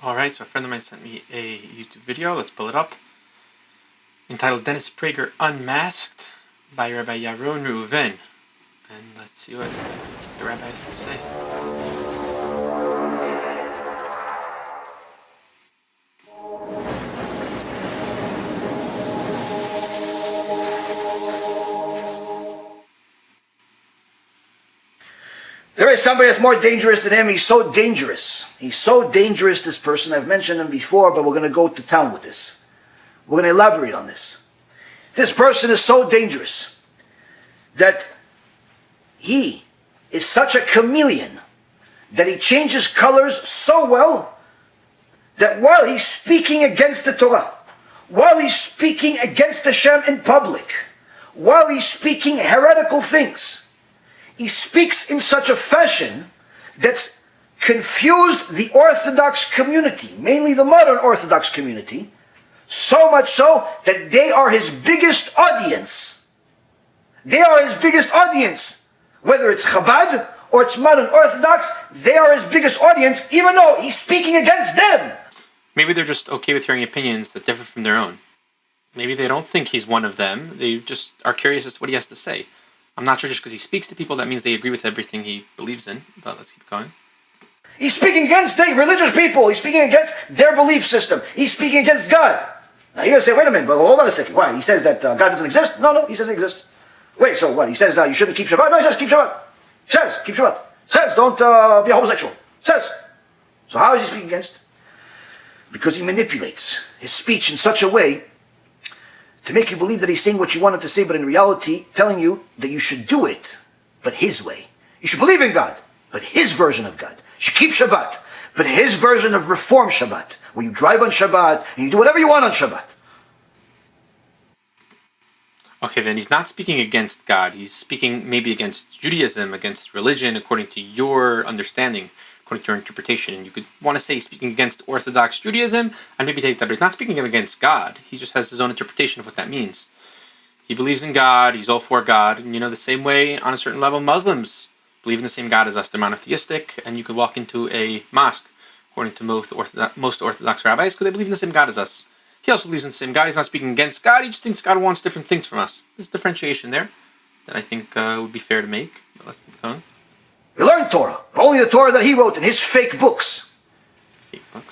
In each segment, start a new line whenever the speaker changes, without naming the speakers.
Alright, so a friend of mine sent me a YouTube video, let's pull it up, entitled Dennis Prager Unmasked by Rabbi Yaron Reuven. And let's see what the rabbi has to say.
There is somebody that's more dangerous than him. He's so dangerous. He's so dangerous, this person. I've mentioned him before, but we're going to go to town with this. We're going to elaborate on this. This person is so dangerous that he is such a chameleon that he changes colors so well that while he's speaking against the Torah, while he's speaking against Hashem in public, while he's speaking heretical things, he speaks in such a fashion that's confused the Orthodox community, mainly the modern Orthodox community, so much so that they are his biggest audience. They are his biggest audience. Whether it's Chabad or it's modern Orthodox, they are his biggest audience, even though he's speaking against them.
Maybe they're just okay with hearing opinions that differ from their own. Maybe they don't think he's one of them. They just are curious as to what he has to say. I'm not sure just because he speaks to people that means they agree with everything he believes in, but let's keep going.
He's speaking against the religious people. He's speaking against their belief system. He's speaking against God. Now you're going to say, wait a minute, but hold on a second. Why? He says that God doesn't exist? No, he says it exists. Wait, so what? He says you shouldn't keep Shabbat? No, he says keep Shabbat. He says keep Shabbat. He says don't be a homosexual. He says. So how is he speaking against? Because he manipulates his speech in such a way to make you believe that he's saying what you want him to say, but in reality, telling you that you should do it, but his way. You should believe in God, but his version of God. You should keep Shabbat, but his version of Reform Shabbat, where you drive on Shabbat, and you do whatever you want on Shabbat.
Okay, then he's not speaking against God. He's speaking maybe against Judaism, against religion, according to your understanding, according to your interpretation. And you could want to say he's speaking against Orthodox Judaism, and maybe take that, but he's not speaking against God. He just has his own interpretation of what that means. He believes in God, he's all for God, and the same way, on a certain level, Muslims believe in the same God as us. They're monotheistic, and you could walk into a mosque, according to most Orthodox rabbis, because they believe in the same God as us. He also believes in the same God. He's not speaking against God, he just thinks God wants different things from us. There's differentiation there that I think would be fair to make, but let's keep going.
He learned Torah, only the Torah that he wrote in his fake books.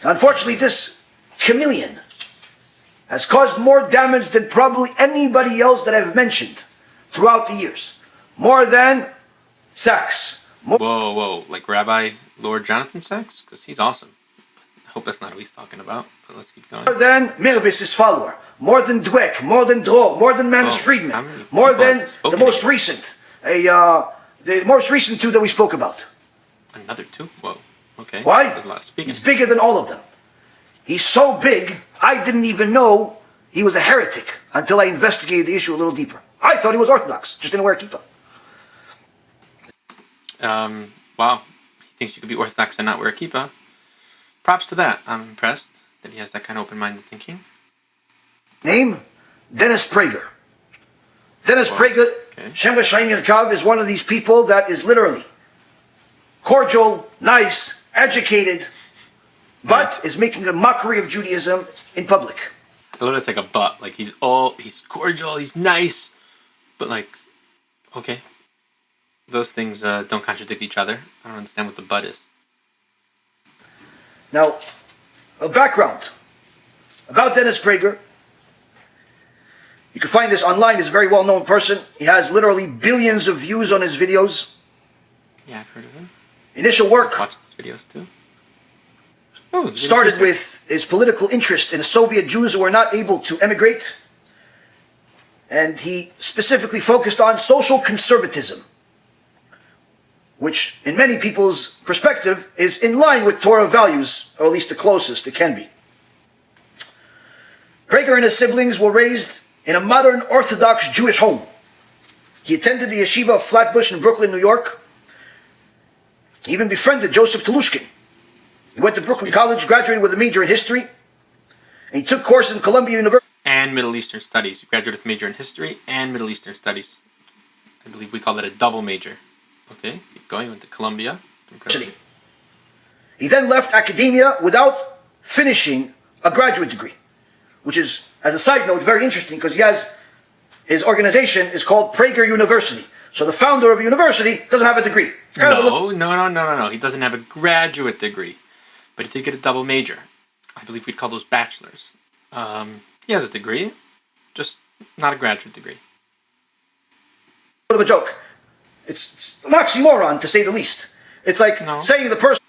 Unfortunately, this chameleon has caused more damage than probably anybody else that I've mentioned throughout the years. More than Sachs.
Whoa, like Rabbi Lord Jonathan Sachs? Because he's awesome. I hope that's not what he's talking about, but let's keep going.
More than Mirvis, his follower. More than Dweck. More than Dror. More than Manis Friedman. More than the most recent. The most recent two that we spoke about.
Another two? Whoa. Okay.
Why?
There's a lot of speaking.
He's bigger than all of them. He's so big, I didn't even know he was a heretic until I investigated the issue a little deeper. I thought he was Orthodox, just didn't wear a kippah.
Wow. He thinks you could be Orthodox and not wear a kippah. Props to that. I'm impressed that he has that kind of open-minded thinking.
Name? Dennis Prager. Dennis Prager, Shem Rashayim Yerkav, is one of these people that is literally cordial, nice, educated, but is making a mockery of Judaism in public.
I love it's like a but. Like he's cordial, he's nice, but like, okay. Those things don't contradict each other. I don't understand what the but is.
Now, a background about Dennis Prager. You can find this online. He's a very well-known person. He has literally billions of views on his videos.
Yeah, I've heard of him.
Initial work.
I've watched his videos too. Oh,
started with his political interest in the Soviet Jews who were not able to emigrate. And he specifically focused on social conservatism, which in many people's perspective is in line with Torah values, or at least the closest it can be. Prager and his siblings were raised in a modern Orthodox Jewish home. He attended the yeshiva of Flatbush in Brooklyn, New York. He even befriended Joseph Telushkin. He went to Brooklyn College, graduated with a major in history, and he took courses in Columbia University.
And Middle Eastern Studies. He graduated with a major in history and Middle Eastern Studies. I believe we call that a double major. Okay, keep going. Went to Columbia.
He then left academia without finishing a graduate degree, which is, as a side note, very interesting because his organization is called Prager University. So the founder of a university doesn't have a degree.
No. He doesn't have a graduate degree, but he did get a double major. I believe we'd call those bachelors. He has a degree, just not a graduate degree.
Bit of a joke. It's an oxymoron, to say the least. It's like saying the person...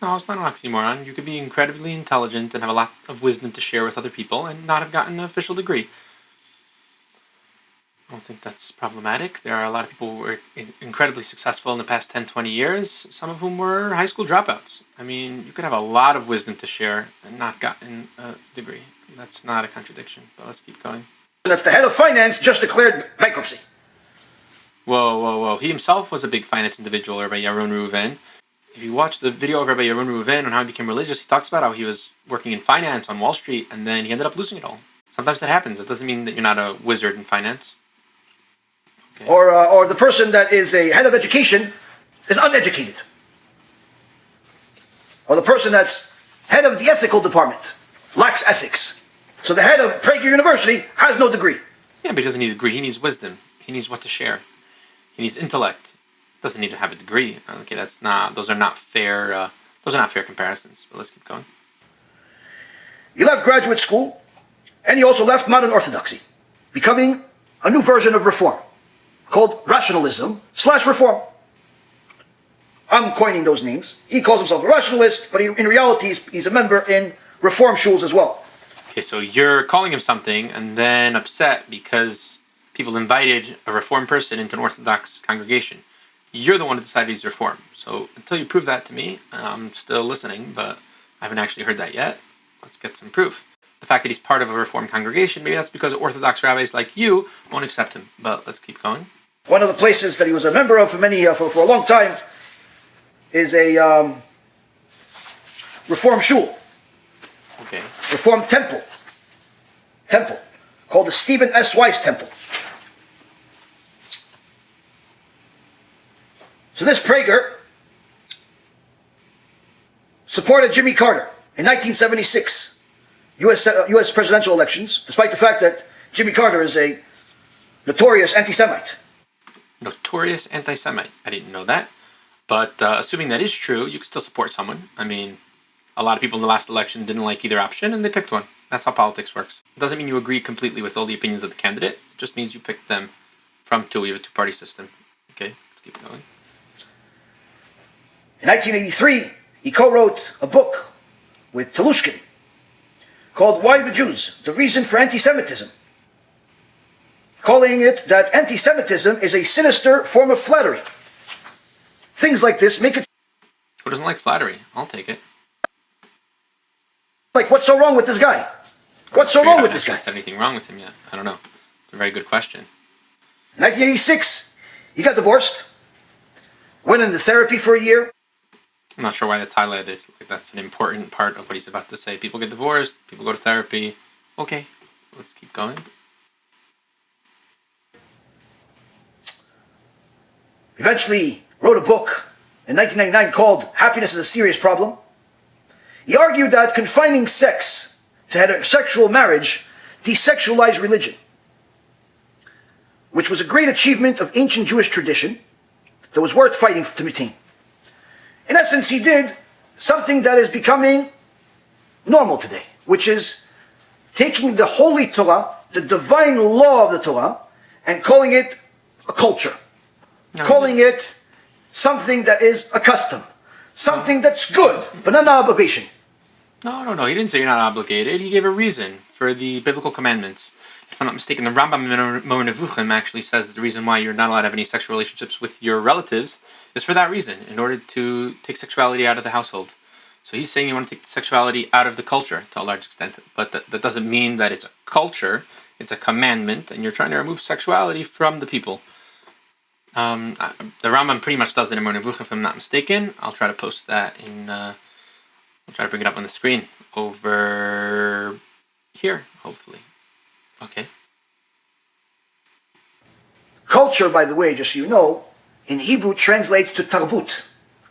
No, it's not an oxymoron. You could be incredibly intelligent and have a lot of wisdom to share with other people and not have gotten an official degree. I don't think that's problematic. There are a lot of people who were incredibly successful in the past 10, 20 years, some of whom were high school dropouts. I mean, you could have a lot of wisdom to share and not gotten a degree. That's not a contradiction, but let's keep going.
That's the head of finance just declared bankruptcy.
Whoa. He himself was a big finance individual, Rabbi Yaron Reuven. If you watch the video of Rabbi Yaron Reuven on how he became religious, he talks about how he was working in finance on Wall Street and then he ended up losing it all. Sometimes that happens. It doesn't mean that you're not a wizard in finance. Okay.
Or the person that is a head of education is uneducated. Or the person that's head of the ethical department lacks ethics. So the head of Prager University has no degree.
Yeah, but he doesn't need a degree. He needs wisdom. He needs what to share. He needs intellect. Doesn't need to have a degree. Okay, those are not fair comparisons. But let's keep going.
He left graduate school, and he also left modern orthodoxy, becoming a new version of reform, called rationalism/reform. I'm coining those names. He calls himself a rationalist, but in reality, he's a member in reform shuls as well.
Okay, so you're calling him something, and then upset because people invited a reform person into an Orthodox congregation. You're the one who decided he's reform. So until you prove that to me, I'm still listening, but I haven't actually heard that yet. Let's get some proof. The fact that he's part of a reform congregation, maybe that's because Orthodox rabbis like you won't accept him. But let's keep going. One
of the places that he was a member of for a long time is a reform shul.
Okay.
Reform temple, called the Stephen S. Weiss Temple. So this Prager supported Jimmy Carter in 1976 U.S. presidential elections, despite the fact that Jimmy Carter is a notorious anti-Semite.
Notorious anti-Semite. I didn't know that. But assuming that is true, you can still support someone. I mean, a lot of people in the last election didn't like either option, and they picked one. That's how politics works. It doesn't mean you agree completely with all the opinions of the candidate. It just means you picked them from two. We have a two-party system. Okay, let's keep going.
In 1983, he co-wrote a book with Telushkin called Why the Jews? The Reason for Anti-Semitism, calling it that anti-Semitism is a sinister form of flattery. Things like this make it...
Who doesn't like flattery? I'll take it.
Like, what's so wrong with this guy? What's so wrong with this guy?
I haven't said anything wrong with him yet. I don't know. It's a very good question.
In 1986, he got divorced, went into therapy for a year.
I'm not sure why that's highlighted. Like, that's an important part of what he's about to say. People get divorced, people go to therapy. Okay, let's keep going.
Eventually wrote a book in 1999 called Happiness is a Serious Problem. He argued that confining sex to heterosexual marriage desexualized religion, which was a great achievement of ancient Jewish tradition that was worth fighting to retain. In essence, he did something that is becoming normal today, which is taking the holy Torah, the divine law of the Torah, and calling it a culture. Calling it something that is a custom. Something that's good, but not an obligation.
No. He didn't say you're not obligated. He gave a reason for the biblical commandments. If I'm not mistaken, the Rambam in Nevuchim actually says that the reason why you're not allowed to have any sexual relationships with your relatives is for that reason, in order to take sexuality out of the household. So he's saying you want to take sexuality out of the culture to a large extent, but that doesn't mean that it's a culture, it's a commandment, and you're trying to remove sexuality from the people. The Rambam pretty much does it in Nevuchim, if I'm not mistaken. I'll try to post that in, I'll try to bring it up on the screen over here, hopefully. Okay.
Culture, by the way, just so you know, in Hebrew translates to tarbut.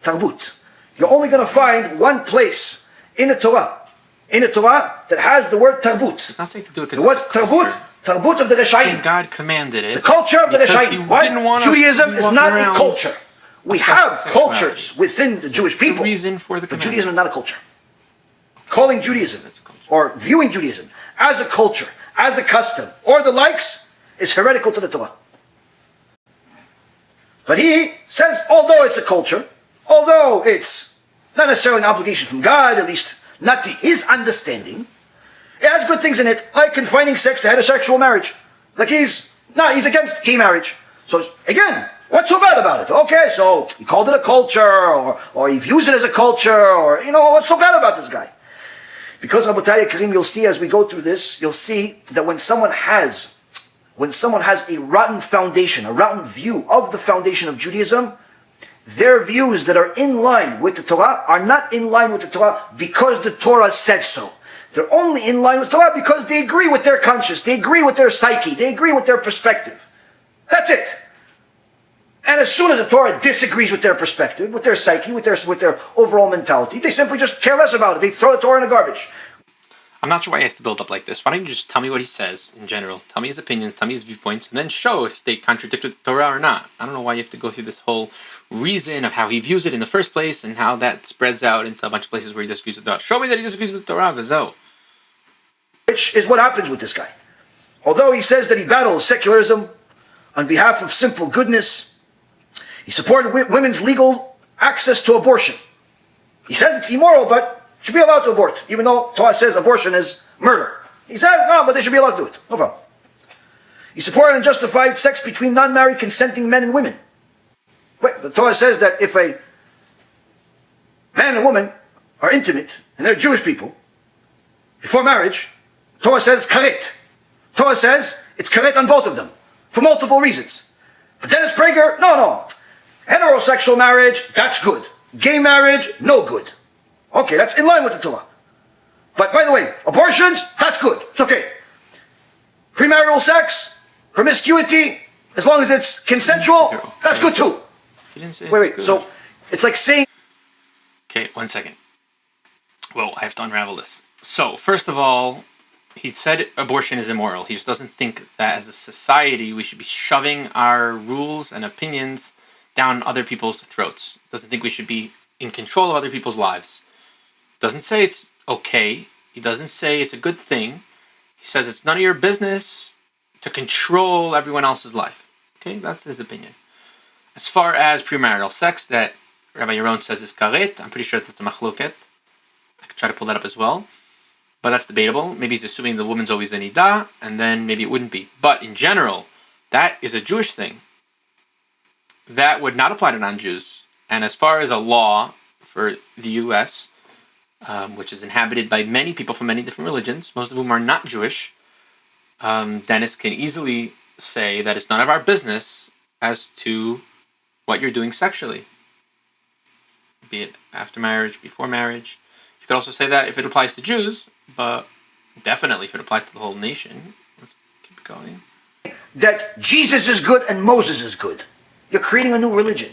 Tarbut. You're only going to find one place in the Torah that has the word tarbut.
It's not saying to do it
The
because
word tarbut of the Reshaim.
God commanded it.
The culture of the Reshaim. Why? Judaism is not a culture. We have cultures within the Jewish people, but Judaism is not a culture. Calling Judaism or viewing Judaism as a culture, as a custom, or the likes is heretical to the Torah. But he says, although it's a culture, although it's not necessarily an obligation from God, at least not to his understanding, it has good things in it, like confining sex to heterosexual marriage. Like he's against gay marriage. So again, what's so bad about it? Okay, so he called it a culture, or he views it as a culture, or, what's so bad about this guy? Because, Rabotai Karim, you'll see as we go through this, you'll see that when someone has a rotten foundation, a rotten view of the foundation of Judaism, their views that are in line with the Torah are not in line with the Torah because the Torah said so. They're only in line with the Torah because they agree with their conscience, they agree with their psyche, they agree with their perspective. That's it. And as soon as the Torah disagrees with their perspective, with their psyche, with their overall mentality, they simply just care less about it. They throw the Torah in the garbage.
I'm not sure why he has to build up like this. Why don't you just tell me what he says in general? Tell me his opinions, tell me his viewpoints, and then show if they contradict with the Torah or not. I don't know why you have to go through this whole reason of how he views it in the first place and how that spreads out into a bunch of places where he disagrees with the Torah. Show me that he disagrees with the Torah, Vizo.
Which is what happens with this guy. Although he says that he battles secularism on behalf of simple goodness, he supported women's legal access to abortion. He says it's immoral, but should be allowed to abort, even though Torah says abortion is murder. He said, no, but they should be allowed to do it. No problem. He supported and justified sex between non-married consenting men and women. Wait, the Torah says that if a man and woman are intimate, and they're Jewish people, before marriage, Torah says karet. Torah says it's karet on both of them, for multiple reasons. But Dennis Prager, no. Heterosexual marriage, that's good. Gay marriage, no good. Okay, that's in line with the Torah. But by the way, abortions, that's good. It's okay. Premarital sex, promiscuity, as long as it's consensual, that's good too. Wait, so it's like saying...
Okay, 1 second. Well, I have to unravel this. So, first of all, he said abortion is immoral. He just doesn't think that as a society we should be shoving our rules and opinions down other people's throats. Doesn't think we should be in control of other people's lives. Doesn't say it's okay. He doesn't say it's a good thing. He says it's none of your business to control everyone else's life. Okay, that's his opinion. As far as premarital sex, that Rabbi Yaron says is karet, I'm pretty sure that's a machloket. I could try to pull that up as well. But that's debatable. Maybe he's assuming the woman's always a nidah, and then maybe it wouldn't be. But in general, that is a Jewish thing. That would not apply to non-Jews. And as far as a law for the U.S., which is inhabited by many people from many different religions, most of whom are not Jewish, Dennis can easily say that it's none of our business as to what you're doing sexually. Be it after marriage, before marriage. You could also say that if it applies to Jews, but definitely if it applies to the whole nation. Let's keep going.
That Jesus is good and Moses is good. You're creating a new religion.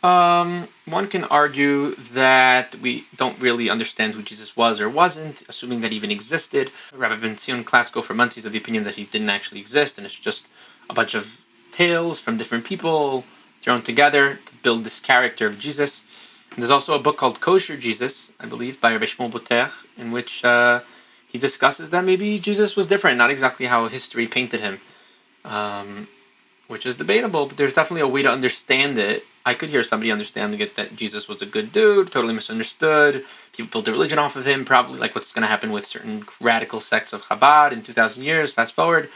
One can argue that we don't really understand who Jesus was or wasn't, assuming that he even existed. Rabbi Ben Zion Klasko for months is of the opinion that he didn't actually exist, and it's just a bunch of tales from different people thrown together to build this character of Jesus. And there's also a book called Kosher Jesus, I believe, by Rabbi Shmuel Boter, in which he discusses that maybe Jesus was different, not exactly how history painted him, which is debatable, but there's definitely a way to understand it. I could hear somebody understanding it that Jesus was a good dude, totally misunderstood. People built their religion off of him, probably like what's going to happen with certain radical sects of Chabad in 2,000 years. Fast forward,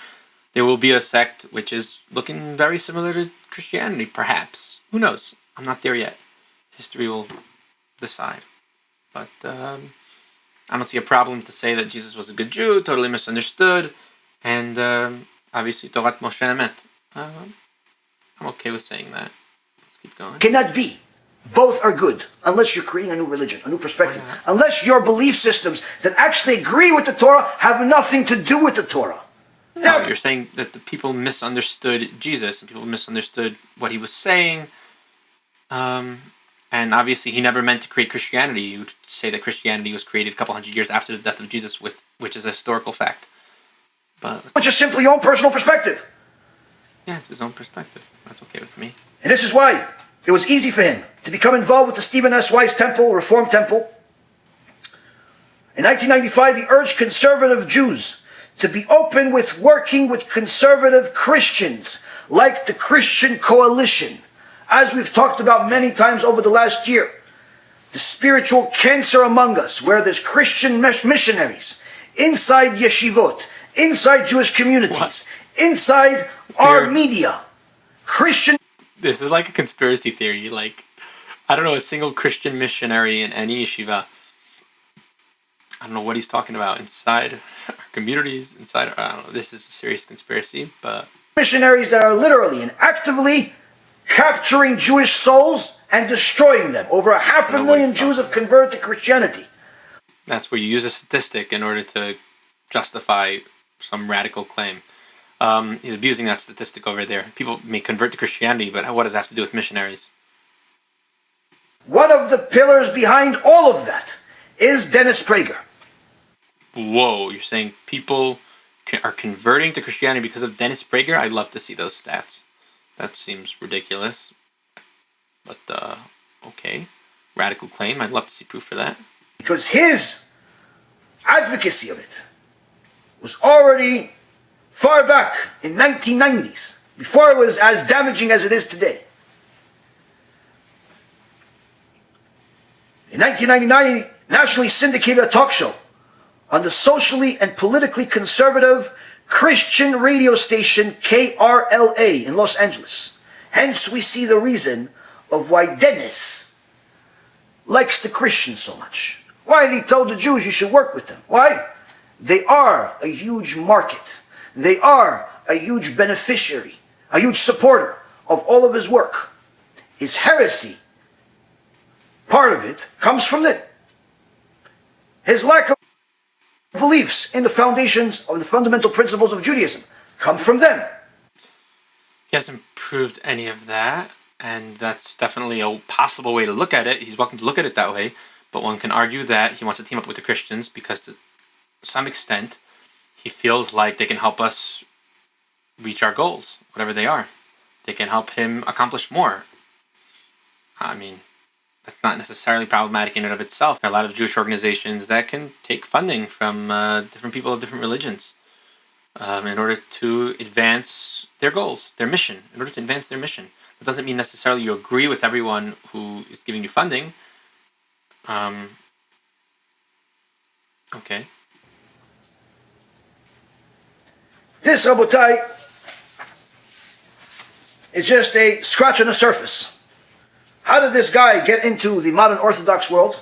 there will be a sect which is looking very similar to Christianity, perhaps. Who knows? I'm not there yet. History will decide. But I don't see a problem to say that Jesus was a good Jew, totally misunderstood, and obviously Torat Moshe Emet. I'm okay with saying that. Let's keep going.
Cannot be. Both are good, unless you're creating a new religion, a new perspective. Unless your belief systems that actually agree with the Torah have nothing to do with the Torah.
No, you're saying that the people misunderstood Jesus and people misunderstood what he was saying. And obviously, he never meant to create Christianity. You would say that Christianity was created a couple hundred years after the death of Jesus, which is a historical fact. But
It's just simply your own personal perspective.
yeah, it's his own perspective. That's okay with me.
And this is why it was easy for him to become involved with the Stephen S. Weiss Temple, Reform Temple. In 1995, he urged conservative Jews to be open with working with conservative Christians, like the Christian Coalition. As we've talked about many times over the last year, the spiritual cancer among us, where there's Christian missionaries inside yeshivot, inside Jewish communities, inside our media, Christian.
This is like a conspiracy theory. Like, I don't know a single Christian missionary in any yeshiva. I don't know what he's talking about inside our communities, inside. I don't know. This is a serious conspiracy, but
missionaries that are literally and actively capturing Jewish souls and destroying them. Over 500,000 Jews have converted to Christianity.
That's where you use a statistic in order to justify some radical claim. He's abusing that statistic over there. People may convert to Christianity, but what does that have to do with missionaries?
One of the pillars behind all of that is Dennis Prager.
Whoa, you're saying people are converting to Christianity because of Dennis Prager? I'd love to see those stats. That seems ridiculous. But, okay. Radical claim. I'd love to see proof for that.
Because his advocacy of it was already far back in 1990s, before it was as damaging as it is today. In 1999, he nationally syndicated a talk show on the socially and politically conservative Christian radio station KRLA in Los Angeles. Hence, we see the reason of why Dennis likes the Christians so much. Why he told the Jews you should work with them. Why? They are a huge market. They are a huge beneficiary, a huge supporter of all of his work. His heresy, part of it, comes from it. His lack of beliefs in the foundations of the fundamental principles of Judaism come from them.
He hasn't proved any of that, and that's definitely a possible way to look at it. He's welcome to look at it that way, but one can argue that he wants to team up with the Christians because to some extent he feels like they can help us reach our goals, whatever they are. They can help him accomplish more. I mean, that's not necessarily problematic in and of itself. There are a lot of Jewish organizations that can take funding from different people of different religions in order to advance their goals, their mission, in order to advance their mission. That doesn't mean necessarily you agree with everyone who is giving you funding. Okay.
This, Rabotai, is just a scratch on the surface. How did this guy get into the modern Orthodox world?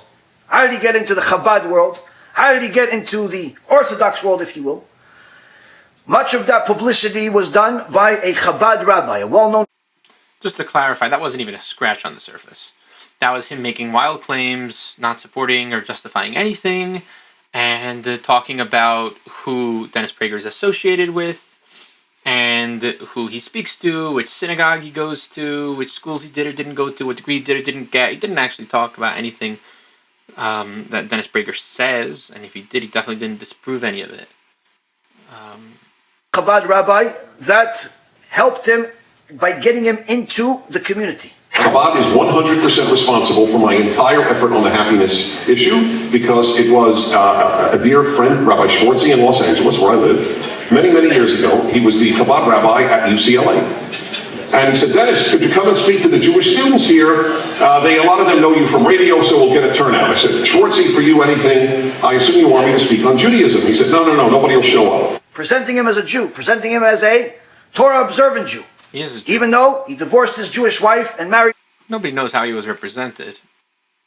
How did he get into the Chabad world? How did he get into the Orthodox world, if you will? Much of that publicity was done by a Chabad rabbi, a well-known...
Just to clarify, that wasn't even a scratch on the surface. That was him making wild claims, not supporting or justifying anything, and talking about who Dennis Prager is associated with, and who he speaks to, which synagogue he goes to, which schools he did or didn't go to, what degree he did or didn't get. He didn't actually talk about anything that Dennis Prager says, and if he did, he definitely didn't disprove any of it.
Chabad rabbi that helped him by getting him into the community.
Chabad is 100% responsible for my entire effort on the happiness issue because it was a dear friend, Rabbi Schwartzy in Los Angeles, where I live, many, many years ago. He was the Chabad rabbi at UCLA. And he said, Dennis, could you come and speak to the Jewish students here? A lot of them know you from radio, so we'll get a turnout. I said, Schwartzy, for you, anything? I assume you want me to speak on Judaism. He said, no, nobody will show up.
Presenting him as a Jew, presenting him as a Torah-observant Jew.
He is a Jew.
Even though he divorced his Jewish wife and married...
Nobody knows how he was represented.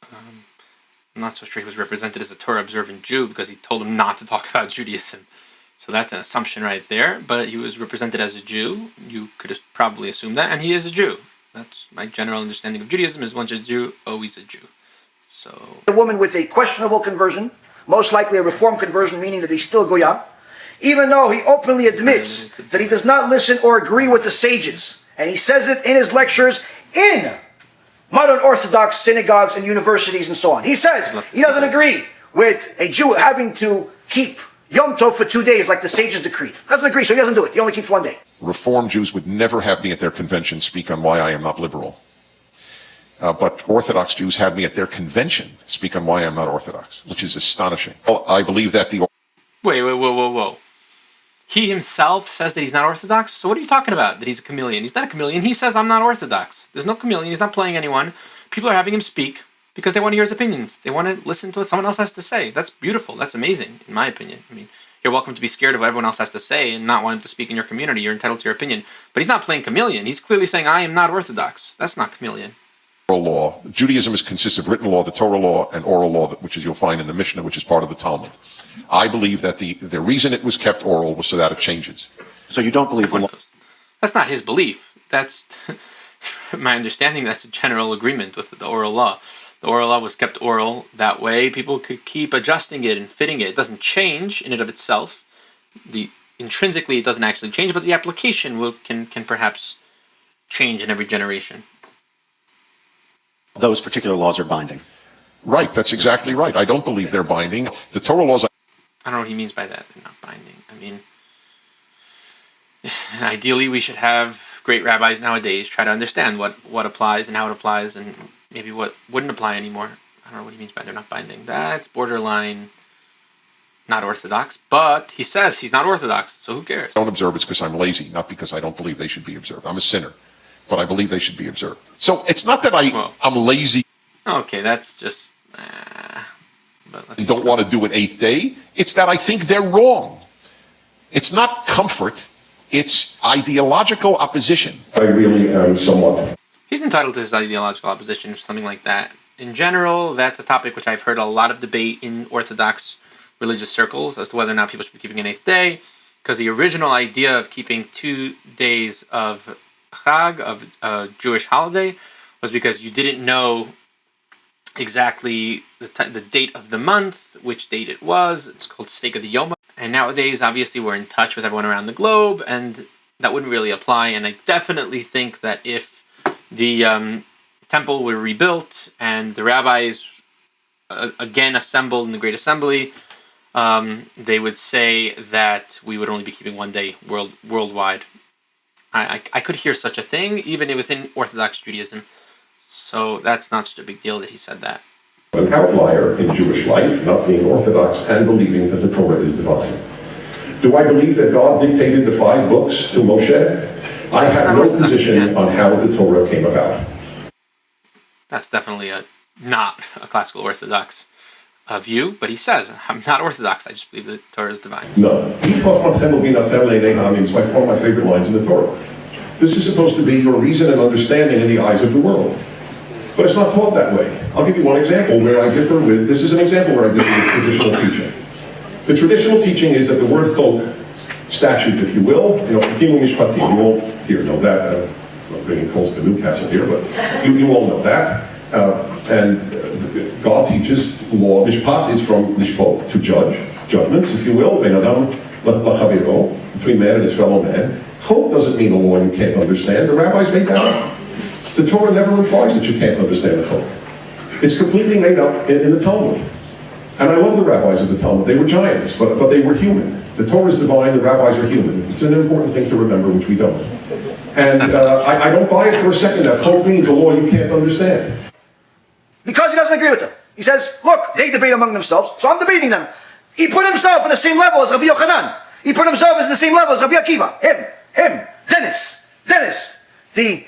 I'm not so sure he was represented as a Torah-observant Jew because he told him not to talk about Judaism. So that's an assumption right there. But he was represented as a Jew. You could probably assume that. And he is a Jew. That's my general understanding of Judaism is once a Jew, always a Jew. So...
A woman with a questionable conversion, most likely a reform conversion, meaning that he's still Goya, even though he openly admits that he does not listen or agree with the sages. And he says it in his lectures in modern Orthodox synagogues and universities and so on. He says he doesn't agree with a Jew having to keep Yom Tov for 2 days like the sages decreed. Doesn't agree, so he doesn't do it. He only keeps 1 day.
Reform Jews would never have me at their convention speak on why I am not liberal. But Orthodox Jews had me at their convention speak on why I'm not Orthodox, which is astonishing. Well, I believe that the...
Wait, whoa. He himself says that he's not Orthodox? So what are you talking about, that he's a chameleon? He's not a chameleon. He says, I'm not Orthodox. There's no chameleon. He's not playing anyone. People are having him speak because they want to hear his opinions. They want to listen to what someone else has to say. That's beautiful. That's amazing, in my opinion. I mean, you're welcome to be scared of what everyone else has to say and not wanting to speak in your community. You're entitled to your opinion. But he's not playing chameleon. He's clearly saying, I am not Orthodox. That's not chameleon.
Oral law. Judaism consists of written law, the Torah law, and oral law, which is you'll find in the Mishnah, which is part of the Talmud. I believe that the reason it was kept oral was so that it changes.
So you don't believe the law?
That's not his belief. That's, my understanding, that's a general agreement with the oral law. The oral law was kept oral. That way people could keep adjusting it and fitting it. It doesn't change in and of itself. Intrinsically, it doesn't actually change, but the application can perhaps change in every generation.
Those particular laws are binding.
Right, that's exactly right. I don't believe they're binding. The Torah laws...
I don't know what he means by that. They're not binding. I mean, ideally we should have great rabbis nowadays try to understand what applies and how it applies and maybe what wouldn't apply anymore. I don't know what he means by they're not binding. That's borderline not Orthodox, but he says he's not Orthodox, so who cares?
I don't observe it's because I'm lazy, not because I don't believe they should be observed. I'm a sinner, but I believe they should be observed. So it's not that I'm lazy.
Okay, that's just...
and don't want to do an 8th day. It's that I think they're wrong. It's not comfort. It's ideological opposition.
I really am somewhat.
He's entitled to his ideological opposition or something like that. In general, that's a topic which I've heard a lot of debate in Orthodox religious circles as to whether or not people should be keeping an 8th day, because the original idea of keeping 2 days of Chag, of a Jewish holiday, was because you didn't know exactly the date of the month, which date it was. It's called Stake of the Yom. And nowadays, obviously, we're in touch with everyone around the globe, and that wouldn't really apply. And I definitely think that if the temple were rebuilt and the rabbis again assembled in the Great Assembly, they would say that we would only be keeping 1 day worldwide. I could hear such a thing, even within Orthodox Judaism. So that's not such a big deal that he said that.
An outlier in Jewish life, not being Orthodox and believing that the Torah is divine. Do I believe that God dictated the 5 books to Moshe? I have no position on how the Torah came about.
That's definitely not a classical Orthodox view, but he says, I'm not Orthodox, I just believe the Torah is divine.
No. It's one of my favorite lines in the Torah. This is supposed to be your reason and understanding in the eyes of the world. But it's not taught that way. I'll give you one example where I differ with, this is an example where I differ with traditional teaching. The traditional teaching is that the word chok, statute, if you will, Kimu Mishpatim, you won't here know that. I'm not bringing coals to Newcastle here, but you all know that. And God teaches law. Mishpat is from mishpot, to judge, judgments, if you will, ben adam l'chaviro, between man and his fellow man. Chok doesn't mean a law you can't understand. The rabbis made that up. The Torah never implies that you can't understand the Chok. It's completely made up in the Talmud. And I love the rabbis of the Talmud. They were giants, but they were human. The Torah is divine, the rabbis are human. It's an important thing to remember, which we don't. And I don't buy it for a second that Chok means a law you can't understand.
Because he doesn't agree with them. He says, look, they debate among themselves, so I'm debating them. He put himself on the same level as Rabbi Yochanan. He put himself on the same level as Rabbi Akiva. Him, Dennis, the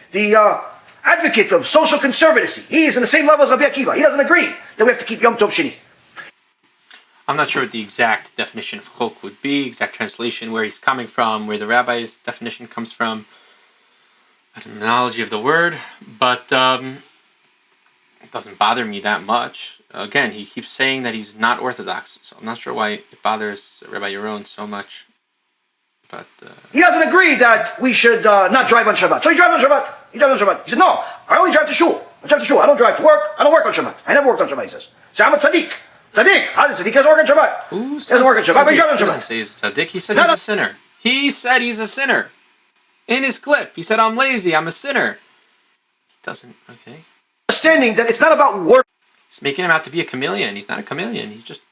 advocate of social conservatism. He is on the same level as Rabbi Akiva. He doesn't agree that we have to keep Yom Tov Sheni.
I'm not sure what the exact definition of chok would be, exact translation, where he's coming from, where the rabbi's definition comes from, etymology of the word, but it doesn't bother me that much. Again, he keeps saying that he's not Orthodox, so I'm not sure why it bothers Rabbi Yaron so much. But
he doesn't agree that we should not drive on Shabbat. So he drives on Shabbat. He said, no, I only drive to shul. I don't drive to work. I don't work on Shabbat. I never worked on Shabbat, he says. So I'm a tzaddik. How does tzaddik doesn't work on Shabbat?
Who
doesn't work on Shabbat, but he drives on Shabbat.
He doesn't say he's a tzaddik. He says he's a sinner. He said he's a sinner. In his clip, he said, I'm lazy, I'm a sinner. He doesn't, okay.
understanding that it's not about work.
He's making him out to be a chameleon. He's not a chameleon. He just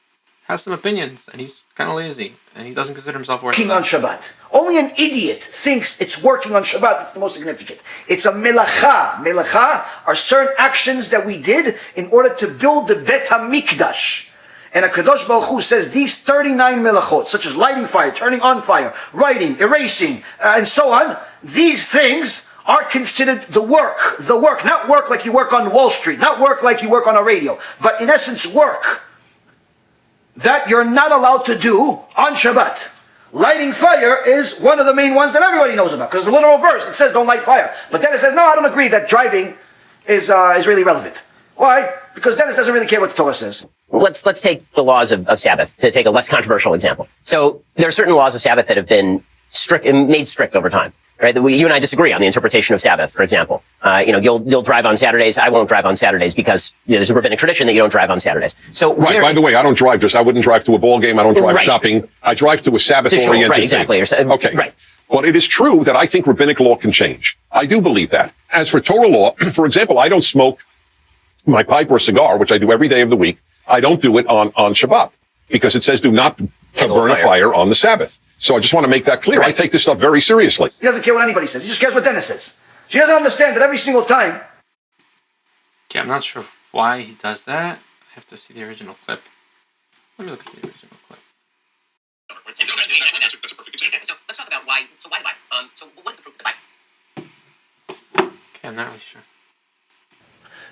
has some opinions, and he's kind of lazy, and he doesn't consider himself
Working
Orthodox.
on Shabbat. Only an idiot thinks it's working on Shabbat. That's the most significant. It's a melacha. Melacha are certain actions that we did in order to build the Bet HaMikdash. And HaKadosh Baruch Hu says these 39 melachot, such as lighting fire, turning on fire, writing, erasing, and so on, these things are considered the work. Not work like you work on Wall Street, not work like you work on a radio, but in essence work that you're not allowed to do on Shabbat. Lighting fire is one of the main ones that everybody knows about, because it's a literal verse. It says don't light fire. But Dennis says, no, I don't agree that driving is really relevant. Why? Because Dennis doesn't really care what the Torah says.
Let's take the laws of Sabbath, to take a less controversial example. So there are certain laws of Sabbath that have been made strict over time. Right? You and I disagree on the interpretation of Sabbath, for example. You'll drive on Saturdays. I won't drive on Saturdays because there's a rabbinic tradition that you don't drive on Saturdays. So
right. By the way, I don't drive. I wouldn't drive to a ball game. I don't drive shopping. I drive to a Sabbath-oriented
right, exactly.
thing. Okay.
Right.
But it is true that I think rabbinic law can change. I do believe that. As for Torah law, for example, I don't smoke my pipe or cigar, which I do every day of the week. I don't do it on Shabbat because it says do not burn a fire on the Sabbath. So I just want to make that clear. Right. I take this stuff very seriously.
He doesn't care what anybody says. He just cares what Dennis says. She doesn't understand that every single time.
Okay, I'm not sure why he does that. I have to see the original clip. Let me look at the original clip.
That's a perfect example. So let's talk about why the Bible. So what is the proof of the Bible?
Okay, I'm not really sure.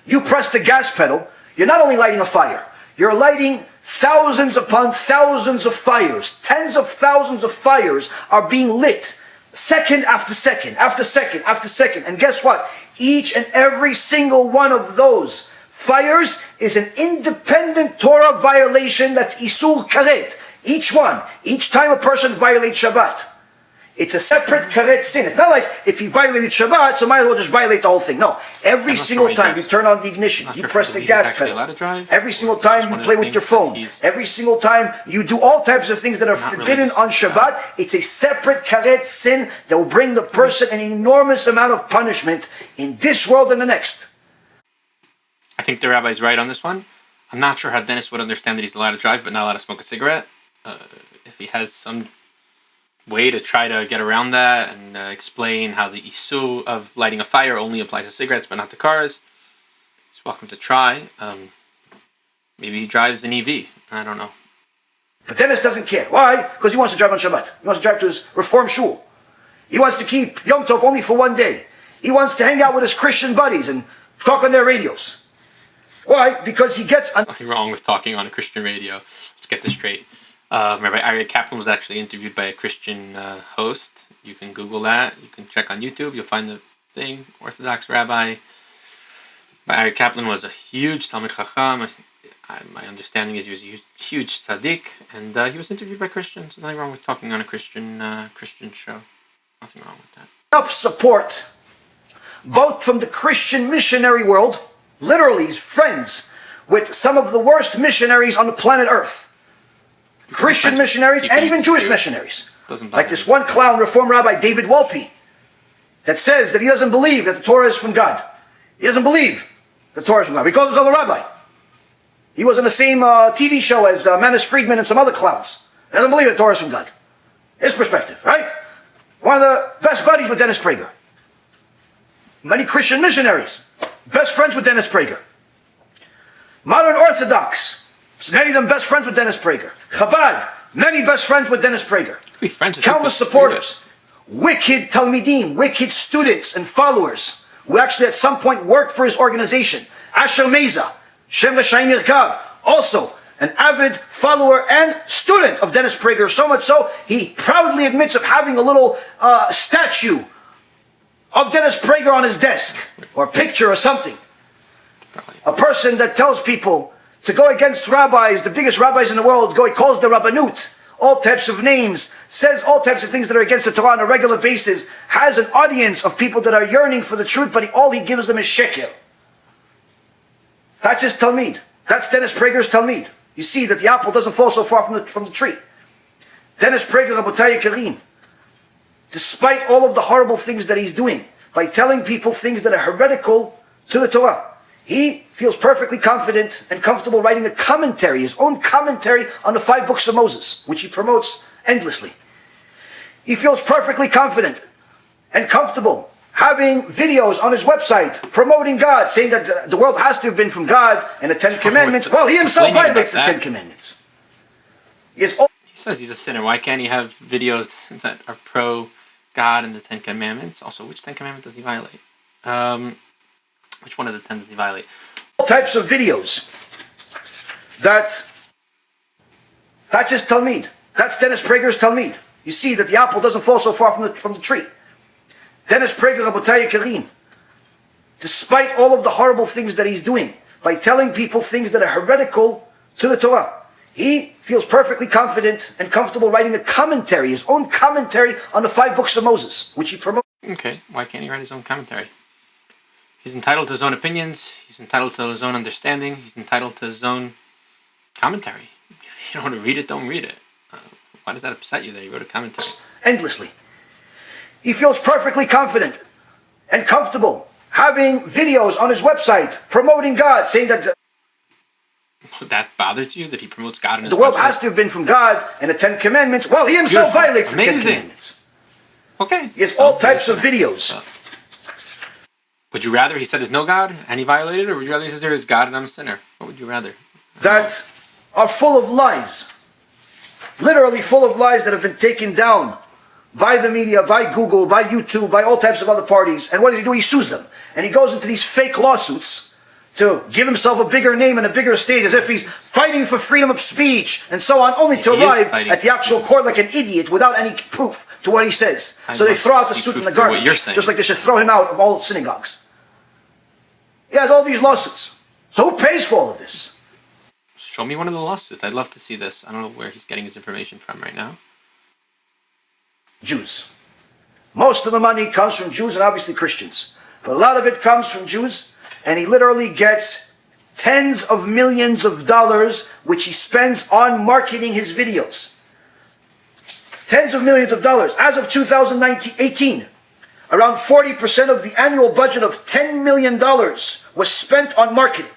You press the gas pedal, you're not only lighting a fire, you're lighting thousands upon thousands of fires. Tens of thousands of fires are being lit second after second, after second, after second. And guess what? Each and every single one of those fires is an independent Torah violation. That's Isur Karet. Each one. Each time a person violates Shabbat, it's a separate karet sin. It's not like if he violated Shabbat, so might as well just violate the whole thing. No. Every single time you turn on the ignition, you press the gas pedal. Every single time you play with your phone. Every single time you do all types of things that are forbidden on Shabbat, it's a separate karet sin that will bring the person an enormous amount of punishment in this world and the next.
I think the rabbi's right on this one. I'm not sure how Dennis would understand that he's allowed to drive but not allowed to smoke a cigarette. If he has some way to try to get around that and explain how the issue of lighting a fire only applies to cigarettes but not to cars, he's welcome to try. Maybe he drives an EV. I don't know.
But Dennis doesn't care. Why? Because he wants to drive on Shabbat. He wants to drive to his Reform shul. He wants to keep Yom Tov only for one day. He wants to hang out with his Christian buddies and talk on their radios. Why? Because he gets...
Nothing wrong with talking on a Christian radio. Let's get this straight. Rabbi Aryeh Kaplan was actually interviewed by a Christian host. You can Google that. You can check on YouTube. You'll find the thing. Orthodox Rabbi. Rabbi Aryeh Kaplan was a huge Talmid Chacham. My understanding is he was a huge tzaddik. And he was interviewed by Christians. There's nothing wrong with talking on a Christian show. Nothing wrong with that.
Enough support, both from the Christian missionary world, literally he's friends with some of the worst missionaries on the planet Earth. Christian missionaries and even Jewish missionaries. Like this one clown Reform Rabbi David Wolpe that says that he doesn't believe that the Torah is from God. He doesn't believe the Torah is from God. He calls himself a rabbi. He was on the same TV show as Manis Friedman and some other clowns. He doesn't believe that the Torah is from God. His perspective, right? One of the best buddies with Dennis Prager. Many Christian missionaries, best friends with Dennis Prager. Modern Orthodox, many of them best friends with Dennis Prager. Chabad, many best friends with Dennis Prager. Countless supporters. Wicked Talmidim, wicked students and followers who actually at some point worked for his organization. Asher Meza, Shem L'Shaim Yirkav, also an avid follower and student of Dennis Prager, so much so he proudly admits of having a little statue of Dennis Prager on his desk, or picture or something. A person that tells people to go against rabbis, the biggest rabbis in the world, he calls the Rabbanut, all types of names, says all types of things that are against the Torah on a regular basis, has an audience of people that are yearning for the truth, but all he gives them is shekel. That's his Talmid. That's Dennis Prager's Talmid. You see that the apple doesn't fall so far from the tree. Dennis Prager, Rabotai Karim, despite all of the horrible things that he's doing, by telling people things that are heretical to the Torah, He feels perfectly confident and comfortable writing a commentary, his own commentary on the 5 books of Moses, which he promotes endlessly. He feels perfectly confident and comfortable having videos on his website promoting God, saying that the world has to have been from God and the 10 Commandments. Well, he himself violates the 10 Commandments. He
says he's a sinner. Why can't he have videos that are pro God and the 10 Commandments? Also, which 10 Commandment does he violate? Which one of the 10 does he violate?
All types of videos. That's his Talmud. That's Dennis Prager's Talmud. You see that the apple doesn't fall so far from the tree. Dennis Prager, Rabotai Karim, despite all of the horrible things that he's doing, by telling people things that are heretical to the Torah, he feels perfectly confident and comfortable writing a commentary, his own commentary on the 5 books of Moses, which he promotes.
Okay, why can't he write his own commentary? He's entitled to his own opinions, he's entitled to his own understanding, he's entitled to his own commentary. If you don't want to read it, don't read it. Why does that upset you that he wrote a commentary?
Endlessly. He feels perfectly confident and comfortable having videos on his website promoting God, saying that
that bothered you, that he promotes God in his
the world
website?
has to have been from God and the 10 Commandments. Well, he himself violates the 10 Commandments.
Okay.
He has all types of videos.
Would you rather he said there's no God and he violated, or would you rather he says there is God and I'm a sinner? What would you rather?
That are full of lies. Literally full of lies that have been taken down by the media, by Google, by YouTube, by all types of other parties. And what does he do? He sues them. And he goes into these fake lawsuits to give himself a bigger name and a bigger stage, as if he's fighting for freedom of speech and so on, only to arrive at the actual court like an idiot without any proof to what he says. So they throw out the suit in the garbage, just like they should throw him out of all synagogues. He has all these lawsuits. So who pays for all of this?
Show me one of the lawsuits. I'd love to see this. I don't know where he's getting his information from right now.
Jews. Most of the money comes from Jews and obviously Christians. But a lot of it comes from Jews, and he literally gets tens of millions of dollars which he spends on marketing his videos. Tens of millions of dollars. As of 2018, around 40% of the annual budget of $10 million was spent on marketing.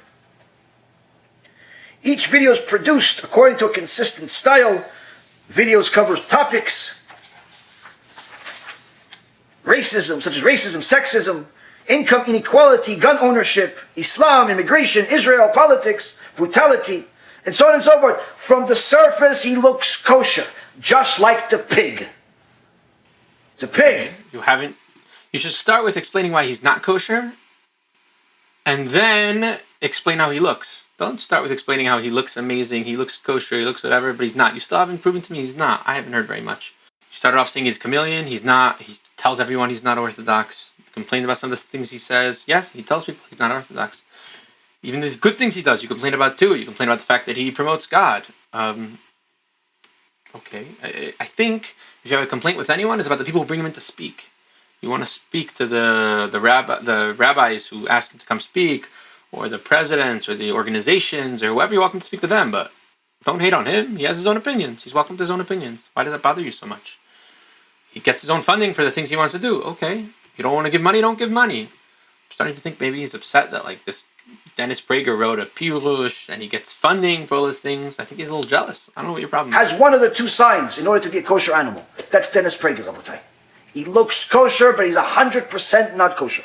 Each video is produced according to a consistent style. Videos cover topics, racism, such as racism, sexism, income inequality, gun ownership, Islam, immigration, Israel, politics, brutality, and so on and so forth. From the surface, he looks kosher, just like the pig. The pig.
You should start with explaining why he's not kosher, and then explain how he looks. Don't start with explaining how he looks amazing, he looks kosher, he looks whatever, but he's not. You still haven't proven to me he's not. I haven't heard very much. You started off saying he's a chameleon, he's not. He tells everyone he's not Orthodox. You complained about some of the things he says. Yes, he tells people he's not Orthodox. Even the good things he does, you complain about too. You complain about the fact that he promotes God. Okay, I think if you have a complaint with anyone, it's about the people who bring him in to speak. You want to speak to the rabbis who ask him to come speak, or the presidents, or the organizations, or whoever. You're welcome to speak to them, but don't hate on him. He has his own opinions. He's welcome to his own opinions. Why does that bother you so much? He gets his own funding for the things he wants to do. Okay, you don't want to give money, don't give money. I'm starting to think maybe he's upset that like this Dennis Prager wrote a pirush and he gets funding for all his things. I think he's a little jealous. I don't know what your problem is.
Has one of the two signs in order to be a kosher animal. That's Dennis Prager, Rabotai. He looks kosher, but he's 100% not kosher.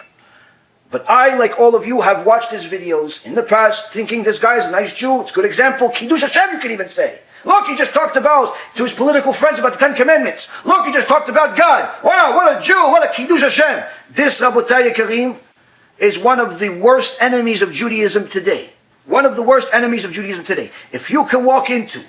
But I, like all of you, have watched his videos in the past, thinking this guy is a nice Jew. It's a good example. Kiddush Hashem, you could even say. Look, he just talked about, to his political friends, about the 10 Commandments. Look, he just talked about God. Wow, what a Jew, what a Kiddush Hashem. This, Rabotai Karim, is one of the worst enemies of Judaism today. One of the worst enemies of Judaism today. If you can walk into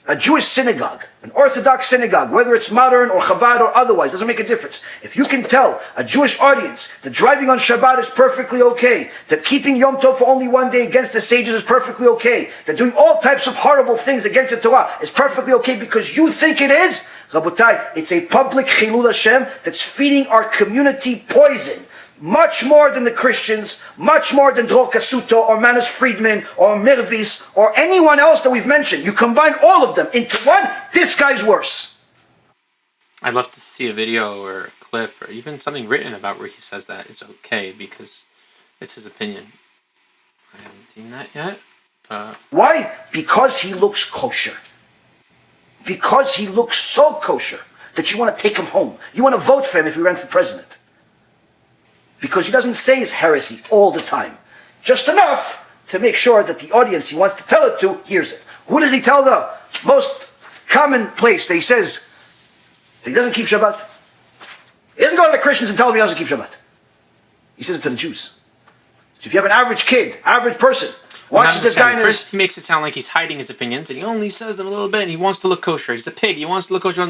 a Jewish synagogue, an Orthodox synagogue, whether it's modern or Chabad or otherwise, doesn't make a difference. If you can tell a Jewish audience that driving on Shabbat is perfectly okay, that keeping Yom Tov for only one day against the sages is perfectly okay, that doing all types of horrible things against the Torah is perfectly okay because you think it is, Rabotai, it's a public Chilul Hashem that's feeding our community poison. Much more than the Christians, much more than Dror Kasuto or Manus Friedman or Mirvis or anyone else that we've mentioned. You combine all of them into one, this guy's worse.
I'd love to see a video or a clip or even something written about where he says that it's okay because it's his opinion. I haven't seen that yet.
Why? Because he looks kosher. Because he looks so kosher that you want to take him home. You want to vote for him if he ran for president. Because he doesn't say his heresy all the time. Just enough to make sure that the audience he wants to tell it to hears it. Who does he tell the most common place that he says that he doesn't keep Shabbat? He doesn't go to the Christians and tell them he doesn't keep Shabbat. He says it to the Jews. So if you have an average kid, average person, watches this guy in his...
First, he makes it sound like he's hiding his opinions, and he only says them a little bit, and he wants to look kosher. He's a pig. He wants to look kosher,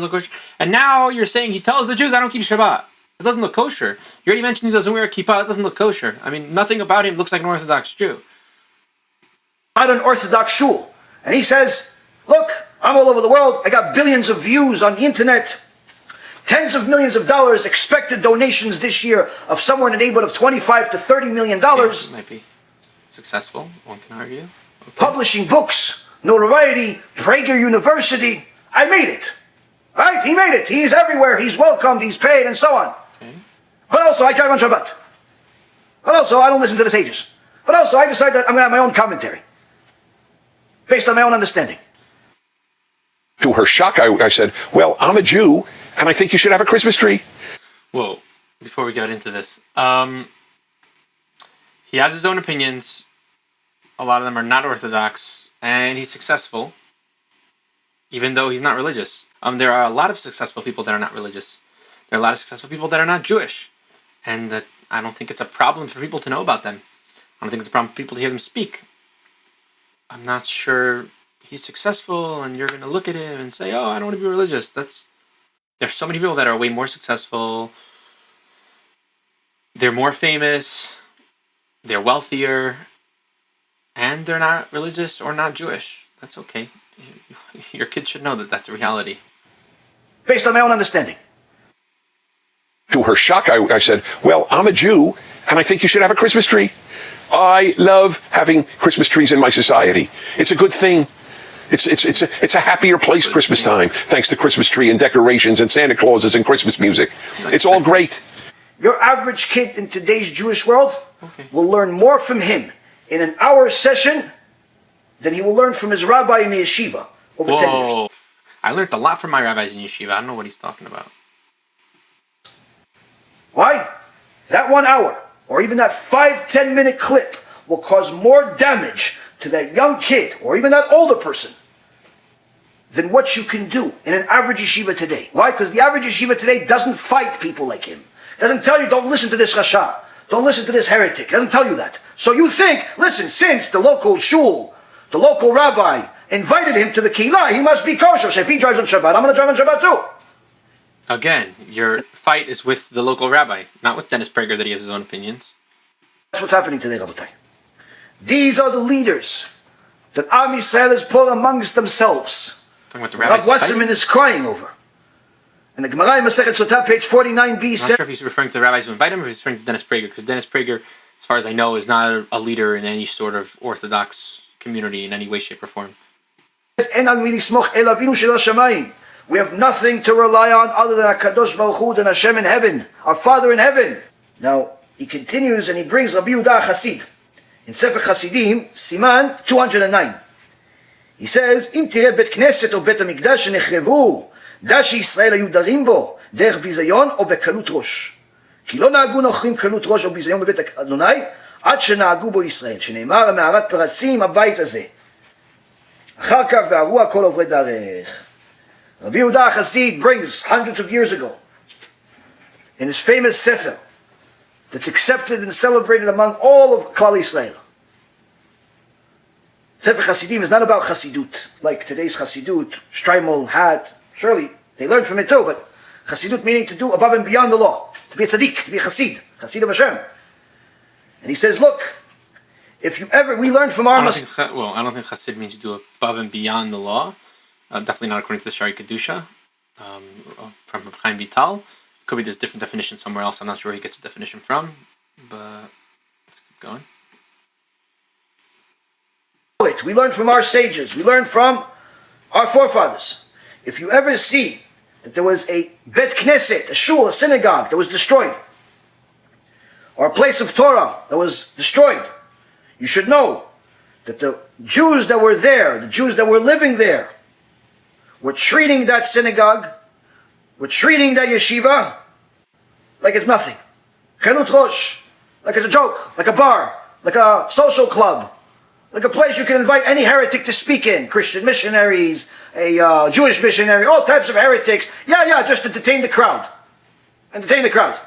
And now you're saying he tells the Jews, I don't keep Shabbat. It doesn't look kosher. You already mentioned he doesn't wear a kippah. It doesn't look kosher. I mean, nothing about him looks like an Orthodox Jew.
Not an Orthodox shul. And he says, look, I'm all over the world. I got billions of views on the internet. Tens of millions of dollars expected donations this year of somewhere in the neighborhood of $25 to $30 million.
It might be successful, one can argue. Okay.
Publishing books, notoriety, Prager University. I made it. Right? He made it. He's everywhere. He's welcomed. He's paid and so on.
Okay.
But also, I drive on Shabbat. But also, I don't listen to the sages. But also, I decide that I'm going to have my own commentary. Based on my own understanding.
To her shock, I said, well, I'm a Jew, and I think you should have a Christmas tree.
Whoa, before we get into this. He has his own opinions. A lot of them are not Orthodox, and he's successful, even though he's not religious. There are a lot of successful people that are not religious. There are a lot of successful people that are not Jewish, and I don't think it's a problem for people to know about them. I don't think it's a problem for people to hear them speak. I'm not sure he's successful, and you're going to look at him and say, oh, I don't want to be religious. There's so many people that are way more successful. They're more famous. They're wealthier. And they're not religious or not Jewish. That's okay. Your kids should know that that's a reality.
Based on my own understanding.
To her shock, I said, well, I'm a Jew, and I think you should have a Christmas tree. I love having Christmas trees in my society. It's a good thing. It's a happier place Christmas time, thanks to Christmas tree and decorations and Santa Clauses and Christmas music. It's all great.
Your average kid in today's Jewish world will learn more from him in an hour session than he will learn from his rabbi in the yeshiva over 10 years.
I learned a lot from my rabbis in yeshiva. I don't know what he's talking about.
Why? That 1 hour, or even that 5-10 minute clip will cause more damage to that young kid, or even that older person, than what you can do in an average yeshiva today. Why? Because the average yeshiva today doesn't fight people like him. Doesn't tell you, don't listen to this rasha. Don't listen to this heretic. Doesn't tell you that. So you think, listen, since the local shul, the local rabbi invited him to the keilah, he must be kosher. So if he drives on Shabbat, I'm going to drive on Shabbat too.
Again, your fight is with the local rabbi, not with Dennis Prager that he has his own opinions.
That's what's happening today, Rabotai. These are the leaders that Am Yisrael has put amongst themselves.
Talking about the rabbis.
Rav Wasserman is crying over. And the Gemara in Masechet Sotah, page 49b
I'm
says...
not sure if he's referring to the rabbis who invite him or if he's referring to Dennis Prager, because Dennis Prager, as far as I know, is not a leader in any sort of Orthodox community in any way, shape, or form.
We have nothing to rely on other than HaKadosh Baruch Hu and Hashem in heaven, our Father in heaven. Now, he continues and he brings Rabbi Yehuda Chassid. In Sefer Chasidim, Siman 209. He says, אם תראה בית כנסת או בית המקדש שנחרבו, דע שישראל היו דרים בו, דרך ביזיון או בקלות ראש. כי לא נהגו נוכרים קלות ראש או ביזיון בבית אדוני, עד שנהגו בו ישראל, שנאמר המערת פרצים הבית הזה. אחר כך והרו הכל עוברי דרך. Rabbi Yehuda Chassid brings hundreds of years ago, in his famous Sefer, that's accepted and celebrated among all of Klal Yisrael. Sefer Chasidim is not about Chasidut, like today's Chasidut, Streimel, hat. Surely, they learned from it too, but Chasidut meaning to do above and beyond the law, to be a tzaddik, to be a Chasid, Chasid of Hashem. And he says, look, if you ever, we learned from our...
I don't think Chasid means to do above and beyond the law. Definitely not according to the Shari Kedusha from Reb Chaim Vital. Could be there's different definition somewhere else. I'm not sure where he gets the definition from, but let's keep going.
We learn from our sages. We learn from our forefathers. If you ever see that there was a Bet Knesset, a shul, a synagogue that was destroyed, or a place of Torah that was destroyed, you should know that the Jews that were there, the Jews that were living there, were treating that synagogue, were treating that yeshiva like it's nothing. Chelut rosh, like it's a joke, like a bar, like a social club, like a place you can invite any heretic to speak in, Christian missionaries, a Jewish missionary, all types of heretics. Yeah, just entertain the crowd. Entertain the crowd.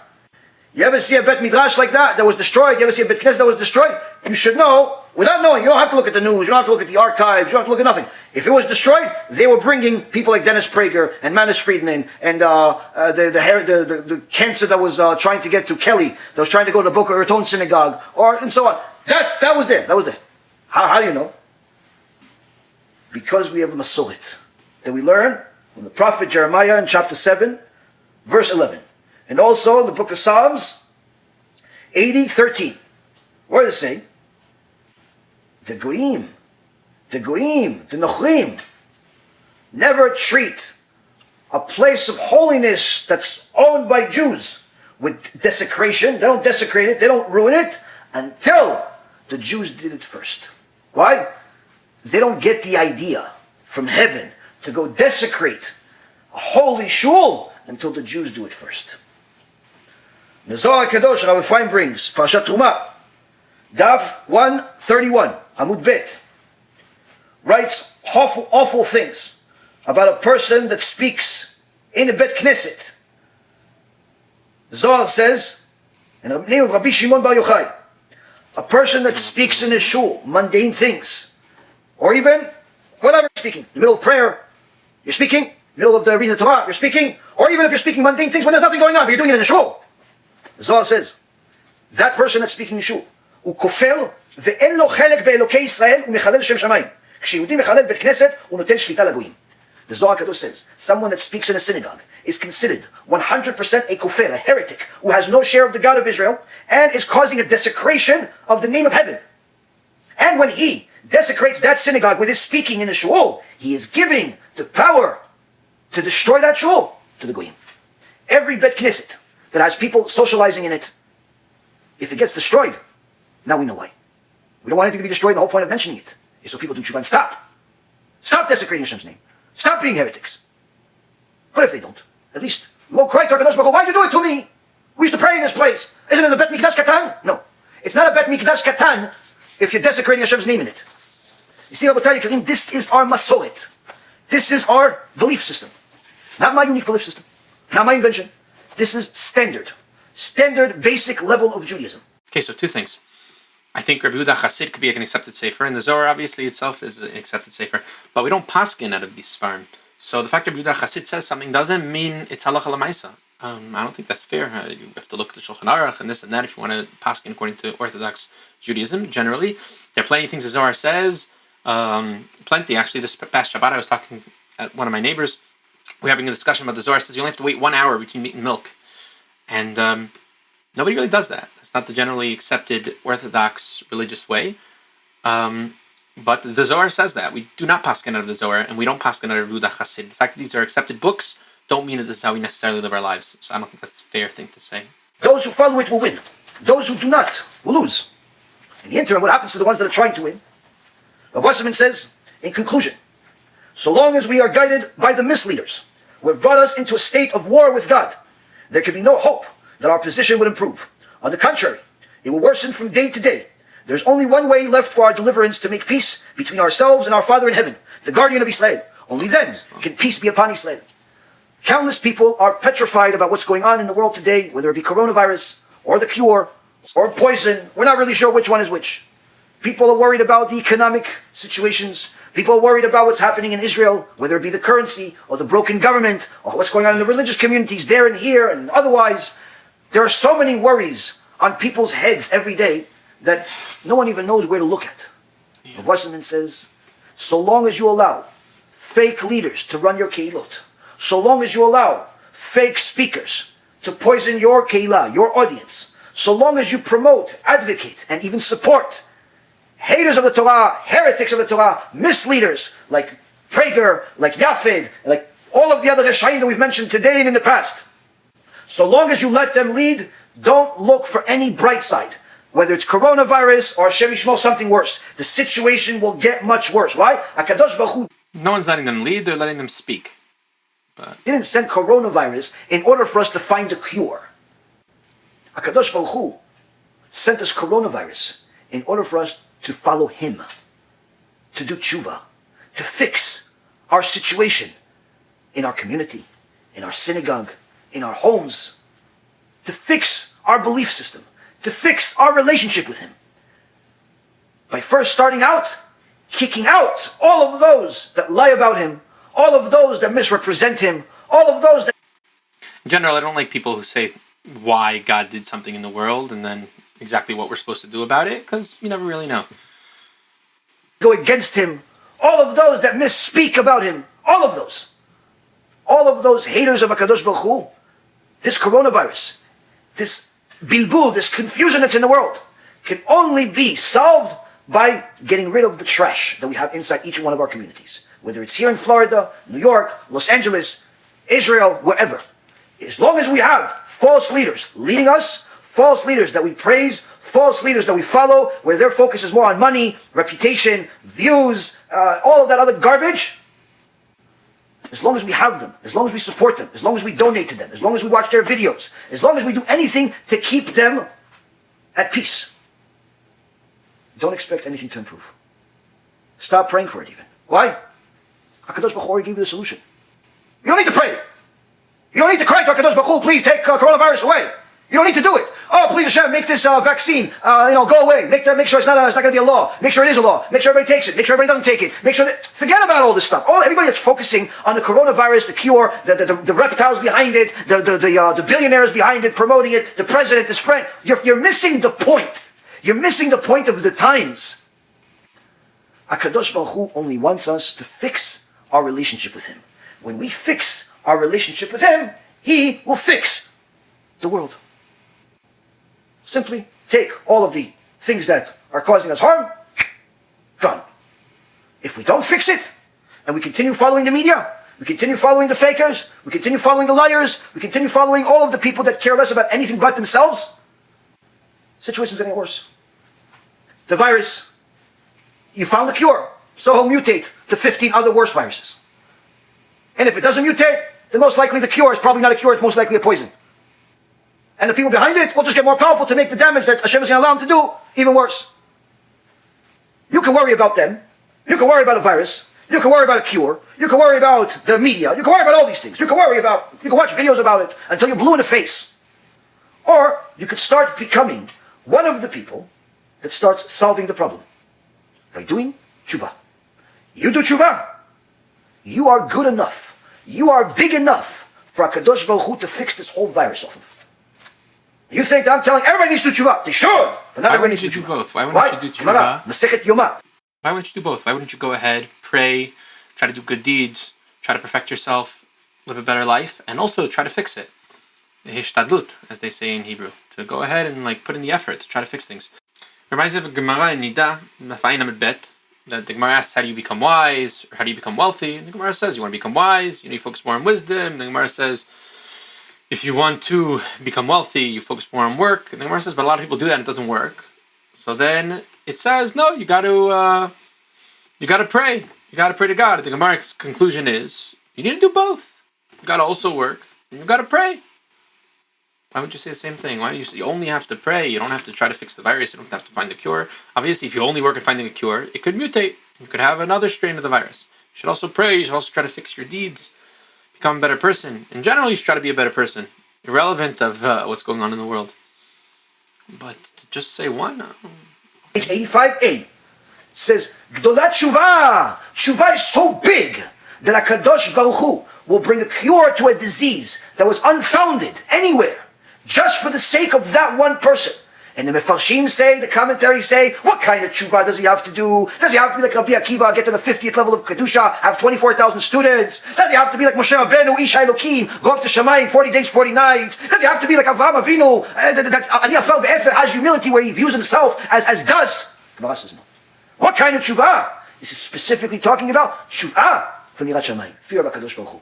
You ever see a Bet Midrash like that was destroyed? You ever see a Bet Knesset that was destroyed? You should know, without knowing, you don't have to look at the news, you don't have to look at the archives, you don't have to look at nothing. If it was destroyed, they were bringing people like Dennis Prager and Manis Friedman and the cancer that was trying to get to Kelly, that was trying to go to the Boca Raton synagogue, and so on. That was there. How do you know? Because we have a Masoret that we learn from the prophet Jeremiah in chapter 7, verse 11. And also in the book of Psalms, 80:13. What does it say? The Goyim, the Nochrim, never treat a place of holiness that's owned by Jews with desecration. They don't desecrate it, they don't ruin it, until the Jews did it first. Why? They don't get the idea from heaven to go desecrate a holy shul until the Jews do it first. The Zohar Kadosh, Rabbi Fine brings, Parashat Truma, Daf 131, Amud Bet, writes awful things about a person that speaks in a Bet Knesset. The Zohar says, in the name of Rabbi Shimon Bar Yochai, a person that speaks in a shul, mundane things, or even whatever you're speaking, in the middle of prayer, you're speaking, in the middle of the reading of the Torah, you're speaking, or even if you're speaking mundane things when there's nothing going on, but you're doing it in the shul. The Zohar says, that person that's speaking in shul, הוא כופר ואין לו חלק באלוקי ישראל ומחלל שם שמיים. כשיהודי מחלל בית כנסת הוא נותן שליטה לגויים. The Zohar Kadosh says, someone that speaks in a synagogue is considered 100% a kofir, a heretic, who has no share of the God of Israel, and is causing a desecration of the name of heaven. And when he desecrates that synagogue with his speaking in the shul, he is giving the power to destroy that shul to the goyim. Every Bet Knesset that has people socializing in it, if it gets destroyed, now we know why. We don't want anything to be destroyed. The whole point of mentioning it is so people do tshuva and stop. Stop desecrating Hashem's name. Stop being heretics. But if they don't, at least we won't cry to HaKadosh Baruch Hu, why'd you do it to me? We used to pray in this place. Isn't it a Bet Mikdash Katan? No. It's not a Bet Mikdash Katan if you're desecrating Hashem's name in it. You see, Rabbi Karim, this is our masoret. This is our belief system. Not my unique belief system. Not my invention. This is standard. Standard, basic level of Judaism.
Okay, so two things. I think Rabbi Yehuda Chassid could be an accepted sefer, and the Zohar obviously itself is an accepted sefer, but we don't paskin out of these svarim. So the fact that Rabbi Yehuda Chassid says something doesn't mean it's halacha l'maisa. I don't think that's fair. You have to look at the Shulchan Aruch and this and that if you want to paskin according to Orthodox Judaism. Generally, there are plenty of things the Zohar says. Plenty. Actually, this past Shabbat I was talking at one of my neighbors. We're having a discussion about the Zohar. It says you only have to wait 1 hour between meat and milk, and nobody really does that. It's not the generally accepted Orthodox religious way. But the Zohar says that. We do not paskin out of the Zohar, and we don't paskin out of Yehuda Chassid. The fact that these are accepted books don't mean that this is how we necessarily live our lives. So I don't think that's a fair thing to say.
Those who follow it will win. Those who do not will lose. In the interim, what happens to the ones that are trying to win? Rav Wasserman says, in conclusion, so long as we are guided by the misleaders who have brought us into a state of war with God, there can be no hope that our position would improve. On the contrary, it will worsen from day to day. There's only one way left for our deliverance to make peace between ourselves and our Father in heaven, the guardian of Israel. Only then can peace be upon Israel. Countless people are petrified about what's going on in the world today, whether it be coronavirus, or the cure, or poison. We're not really sure which one is which. People are worried about the economic situations. People are worried about what's happening in Israel, whether it be the currency, or the broken government, or what's going on in the religious communities there and here, and otherwise. There are so many worries on people's heads every day that no one even knows where to look at. Rav Wasserman says, so long as you allow fake leaders to run your keilot, so long as you allow fake speakers to poison your keilah, your audience, so long as you promote, advocate, and even support haters of the Torah, heretics of the Torah, misleaders like Prager, like Yafed, like all of the other Reshaim that we've mentioned today and in the past, so long as you let them lead, don't look for any bright side. whether it's coronavirus or Hashem Yishmor something worse, the situation will get much worse. Why? HaKadosh Baruch Hu
No one's letting them lead, they're letting them speak. But
didn't send coronavirus in order for us to find a cure. HaKadosh Baruch Hu sent us coronavirus in order for us to follow Him, to do tshuva, to fix our situation in our community, in our synagogue, in our homes, to fix our belief system, to fix our relationship with Him. By first starting out, kicking out all of those that lie about Him, all of those that misrepresent Him, all of those that...
in general, I don't like people who say why God did something in the world and then exactly what we're supposed to do about it, because you never really know.
go against Him, all of those that misspeak about Him, all of those haters of HaKadosh Baruch Hu, this coronavirus, this bilbul, this confusion that's in the world, can only be solved by getting rid of the trash that we have inside each one of our communities. Whether it's here in Florida, New York, Los Angeles, Israel, wherever. As long as we have false leaders leading us, false leaders that we praise, false leaders that we follow, where their focus is more on money, reputation, views, all of that other garbage, as long as we have them, as long as we support them, as long as we donate to them, as long as we watch their videos, as long as we do anything to keep them at peace, don't expect anything to improve. Stop praying for it even. Why? HaKadosh Baruch Hu already gave you the solution. You don't need to pray. You don't need to cry to HaKadosh Baruch Hu, please take coronavirus away. You don't need to do it. Oh, please Hashem, make this vaccine, go away. Make sure it's not going to be a law. Make sure it is a law. Make sure everybody takes it. Make sure everybody doesn't take it. Make sure that, forget about all this stuff. Everybody that's focusing on the coronavirus, the cure, the reptiles behind it, the billionaires behind it, promoting it, the president, his friend. You're missing the point. You're missing the point of the times. HaKadosh Baruch Hu only wants us to fix our relationship with Him. When we fix our relationship with Him, He will fix the world. Simply take all of the things that are causing us harm, gone. If we don't fix it, and we continue following the media, we continue following the fakers, we continue following the liars, we continue following all of the people that care less about anything but themselves, the situation's going to get worse. The virus, you found the cure, so it'll mutate to 15 other worse viruses. And if it doesn't mutate, then most likely the cure is probably not a cure, it's most likely a poison. And the people behind it will just get more powerful to make the damage that Hashem is going to allow them to do even worse. You can worry about them. You can worry about a virus. You can worry about a cure. You can worry about the media. You can worry about all these things. You can watch videos about it until you're blue in the face. Or you could start becoming one of the people that starts solving the problem by doing tshuva. You do tshuva, you are good enough. You are big enough for HaKadosh Baruch Hu to fix this whole virus off of. You think that I'm telling everybody needs to do tshuva? They should, but not everybody needs to do
both? Why wouldn't you do tshuva?
Masechet Yoma.
Why wouldn't you do both? Why wouldn't you go ahead, pray, try to do good deeds, try to perfect yourself, live a better life, and also try to fix it? Hishtadlut, as they say in Hebrew. To go ahead and put in the effort to try to fix things. It reminds me of a Gemara in Nida, Nafayin Amid Bet, that the Gemara asks, how do you become wise? Or how do you become wealthy? And the Gemara says, you want to become wise, you focus more on wisdom. And the Gemara says, if you want to become wealthy, you focus more on work. And the Gemara says, but a lot of people do that and it doesn't work. So then it says, no, you got to pray. You got to pray to God. The Gemara's conclusion is, you need to do both. You got to also work, and you got to pray. Why would you say the same thing? Why you only have to pray? You don't have to try to fix the virus. You don't have to find the cure. Obviously, if you only work on finding a cure, it could mutate. You could have another strain of the virus. You should also pray. You should also try to fix your deeds, become a better person. In general, you should try to be a better person, irrelevant of what's going on in the world. But to just say one,
Page 85a says, Gdolat Tshuva. Tshuva is so big that HaKadosh Baruch Hu will bring a cure to a disease that was unfounded anywhere, just for the sake of that one person. And the Mefarshim say, the commentaries say, what kind of tshuva does he have to do? Does he have to be like Rabbi Akiva, get to the 50th level of Kedusha, have 24,000 students? Does he have to be like Moshe Rabbeinu, Ish Elokim, go up to Shamayim 40 days, 40 nights? Does he have to be like Avraham Avinu, has humility where he views himself as dust? Gemara says no. What kind of tshuva? This is specifically talking about tshuva from Yirat Shamayim, fear of HaKadosh Baruch Hu.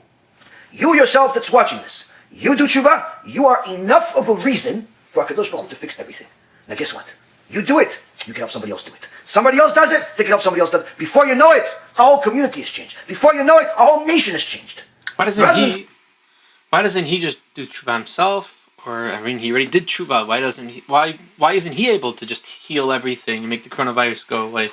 You yourself that's watching this, you do tshuva, you are enough of a reason for HaKadosh Baruch Hu to fix everything. Now guess what? You do it, you can help somebody else do it. Somebody else does it, they can help somebody else do it. Before you know it, a whole community has changed. Before you know it, a whole nation has changed.
Why doesn't he just do tshuva himself? Or I mean, he already did tshuva. Why isn't he able to just heal everything and make the coronavirus go away?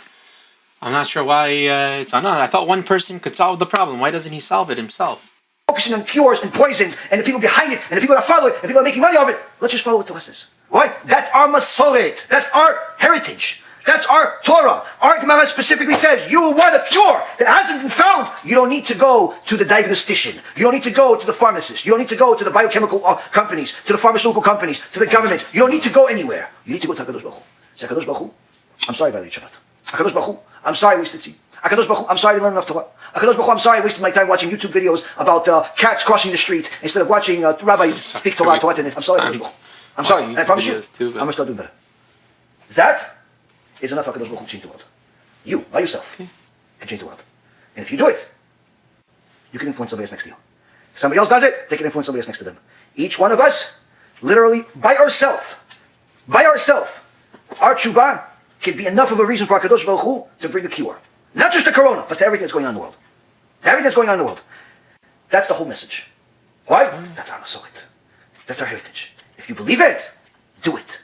I'm not sure why it's on. I thought one person could solve the problem. Why doesn't he solve it himself?
Focusing on cures and poisons and the people behind it and the people that follow it and the people that are making money off it. Let's just follow what Torah says. Why? That's our Masoret. That's our heritage. That's our Torah. Our Gemara specifically says, you want a cure that hasn't been found. You don't need to go to the diagnostician. You don't need to go to the pharmacist. You don't need to go to the biochemical companies, to the pharmaceutical companies, to the government. You don't need to go anywhere. You need to go to HaKadosh Baruch Hu. Say, HaKadosh Baruch Hu, I'm sorry I violated Shabbat. HaKadosh Baruch Hu, I'm sorry I wasted tzim. HaKadosh Baruch Hu, I'm sorry I didn't learn enough Torah. HaKadosh Baruch Hu, I'm sorry I wasted my time watching YouTube videos about cats crossing the street instead of watching rabbis speak Torah. I'm sorry, HaKadosh Baruch Hu. I'm sorry, and I promise you, I'm going to start doing better. That is enough HaKadosh Baruch Hu to change the world. You, by yourself, can change the world. And if you do it, you can influence somebody else next to you. If somebody else does it, they can influence somebody else next to them. Each one of us, literally, by ourselves, our tshuva can be enough of a reason for HaKadosh Baruch Hu to bring a cure. Not just to Corona, but to everything that's going on in the world. To everything that's going on in the world. That's the whole message. Why? That's our Masoret. That's our heritage. If you believe it, do it.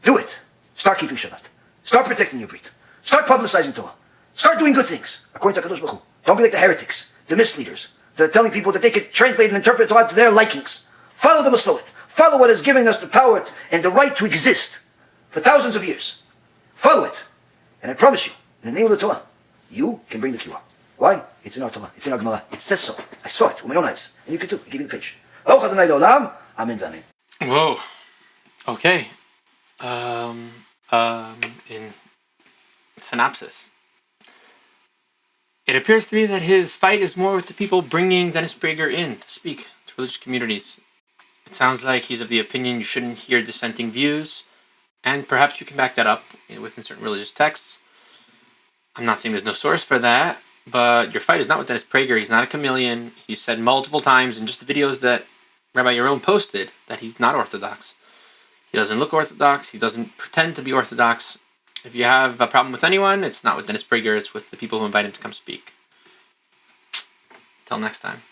Do it. Start keeping Shabbat. Start protecting your breed. Start publicizing Torah. Start doing good things, according to HaKadosh Baruch Hu. Don't be like the heretics, the misleaders, that are telling people that they could translate and interpret Torah to their likings. Follow the Masoret. Follow what is giving us the power and the right to exist for thousands of years. Follow it. And I promise you, in the name of the Torah, you can bring the cure. Why? It's in our Torah. It's in our Gemara. It says so. I saw it with my own eyes. And you can too. I give you the page. Baruch Adonai Le'olam. Amen v'amen.
Whoa. Okay. In synopsis, it appears to me that his fight is more with the people bringing Dennis Prager in to speak to religious communities. It sounds like he's of the opinion you shouldn't hear dissenting views, and perhaps you can back that up within certain religious texts. I'm not saying there's no source for that, but your fight is not with Dennis Prager. He's not a chameleon. He's said multiple times in just the videos that Rabbi Yaron posted that he's not Orthodox. He doesn't look Orthodox. He doesn't pretend to be Orthodox. If you have a problem with anyone, it's not with Dennis Prager. It's with the people who invite him to come speak. Till next time.